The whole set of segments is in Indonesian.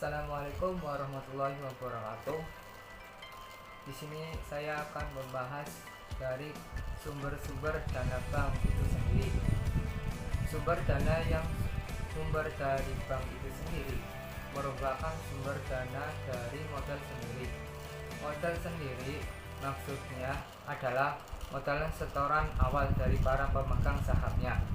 Assalamualaikum warahmatullahi wabarakatuh. Di sini saya akan membahas dari sumber-sumber dana bank itu sendiri. Sumber dari bank itu sendiri merupakan sumber dana dari modal sendiri. Modal sendiri maksudnya adalah modal setoran awal dari para pemegang sahamnya.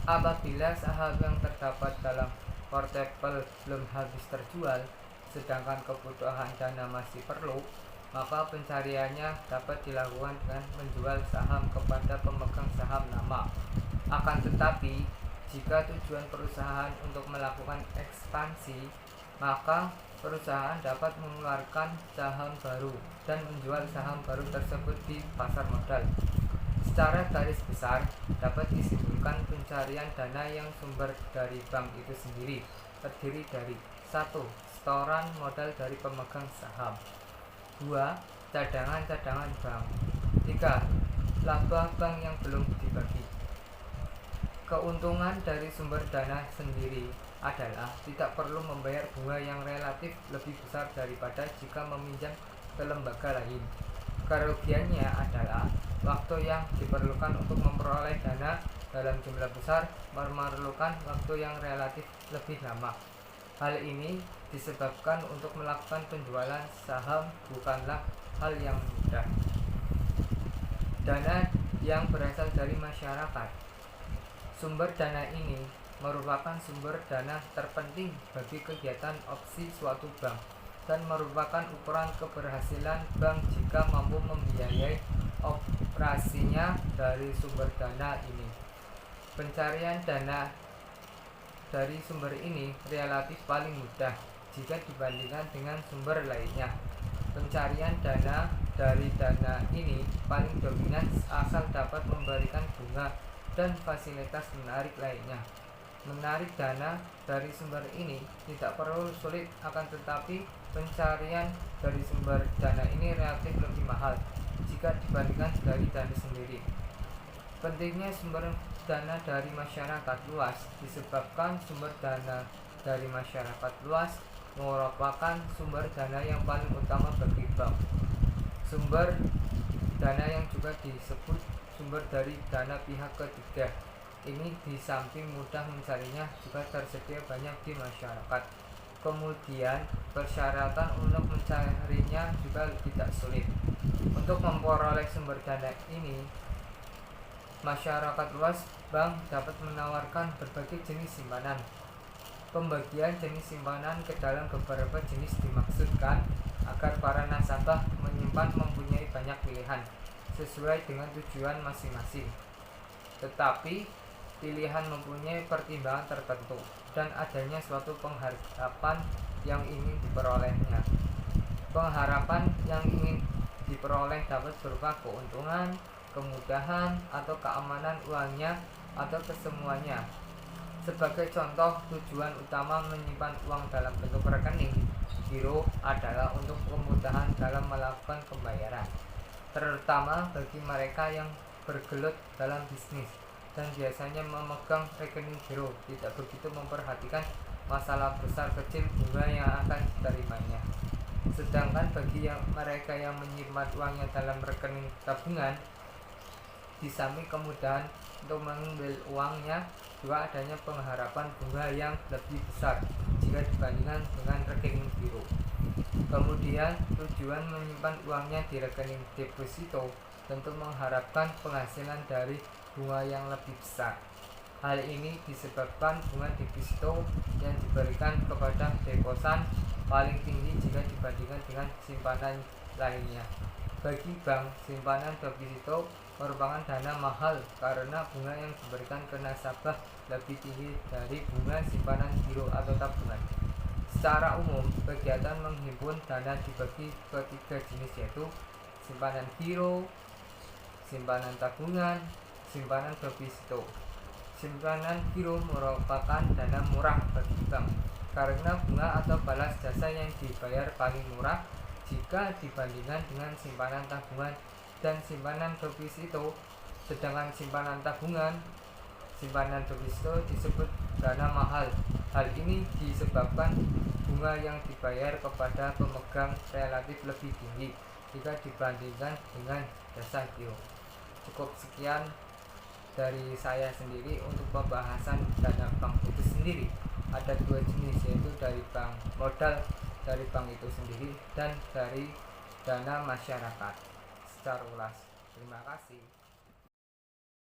Apabila saham yang terdapat dalam portfolio belum habis terjual, sedangkan kebutuhan dana masih perlu, maka pencariannya dapat dilakukan dengan menjual saham kepada pemegang saham lama. Akan tetapi, jika tujuan perusahaan untuk melakukan ekspansi, maka perusahaan dapat mengeluarkan saham baru dan menjual saham baru tersebut di pasar modal. Secara garis besar, dapat disimpulkan pencarian dana yang sumber dari bank itu sendiri terdiri dari 1. Setoran modal dari pemegang saham. 2. Cadangan bank. 3. Laba bank yang belum dibagi. Keuntungan dari sumber dana sendiri adalah tidak perlu membayar bunga yang relatif lebih besar daripada jika meminjam ke lembaga lain. Kerugiannya adalah waktu yang diperlukan untuk memperoleh dana dalam jumlah besar memerlukan waktu yang relatif lebih lama. Hal ini disebabkan untuk melakukan penjualan saham bukanlah hal yang mudah. Dana yang berasal dari masyarakat. Sumber dana ini merupakan sumber dana terpenting bagi kegiatan opsi suatu bank dan merupakan ukuran keberhasilan bank jika mampu membiayai operasinya dari sumber dana ini. Pencarian dana dari sumber ini relatif paling mudah jika dibandingkan dengan sumber lainnya. Pencarian dana dari dana ini paling dominan asal dapat memberikan bunga dan fasilitas menarik lainnya. Menarik dana dari sumber ini tidak perlu sulit, akan tetapi pencarian dari sumber dana ini relatif lebih mahal jika dibandingkan dari dana sendiri. Pentingnya sumber dana dari masyarakat luas disebabkan sumber dana dari masyarakat luas merupakan sumber dana yang paling utama bagi bank. Sumber dana yang juga disebut sumber dari dana pihak ketiga ini di samping mudah mencarinya juga tersedia banyak di masyarakat. Kemudian persyaratan untuk mencarinya juga tidak sulit. Untuk memperoleh sumber dana ini, masyarakat luas bank dapat menawarkan berbagai jenis simpanan. Pembagian jenis simpanan ke dalam beberapa jenis dimaksudkan agar para nasabah menyimpan mempunyai banyak pilihan sesuai dengan tujuan masing-masing. Tetapi pilihan mempunyai pertimbangan tertentu dan adanya suatu pengharapan yang ingin diperolehnya. Pengharapan yang ingin diperoleh dapat berupa keuntungan, kemudahan, atau keamanan uangnya, atau kesemuanya. Sebagai contoh, tujuan utama menyimpan uang dalam bentuk rekening giro adalah untuk kemudahan dalam melakukan pembayaran, terutama bagi mereka yang bergelut dalam bisnis dan biasanya memegang rekening giro tidak begitu memperhatikan masalah besar kecil bunga yang akan diterimanya. Sedangkan bagi mereka yang menyimpan uangnya dalam rekening tabungan, di samping kemudahan untuk mengambil uangnya, juga adanya pengharapan bunga yang lebih besar jika dibandingkan dengan rekening giro. Kemudian tujuan menyimpan uangnya di rekening deposito tentu mengharapkan penghasilan dari bunga yang lebih besar. Hal ini disebabkan bunga deposito yang diberikan kepada deposan paling tinggi jika dibandingkan dengan simpanan lainnya. Bagi bank, simpanan deposito merupakan dana mahal karena bunga yang diberikan ke nasabah lebih tinggi dari bunga simpanan giro atau tabungan. Secara umum, kegiatan menghimpun dana dibagi ke 3 jenis, yaitu simpanan giro, simpanan tabungan, simpanan deposito. Simpanan giro merupakan dana murah bagi bank karena bunga atau balas jasa yang dibayar paling murah jika dibandingkan dengan simpanan tabungan dan simpanan deposito. Sedangkan simpanan deposito disebut dana mahal. Hal ini disebabkan bunga bunga yang dibayar kepada pemegang relatif lebih tinggi jika dibandingkan dengan jasa giok. Cukup sekian dari saya sendiri untuk pembahasan dana bank itu sendiri. Ada dua jenis, yaitu dari bank modal dari bank itu sendiri dan dari dana masyarakat. Secara ulas, terima kasih.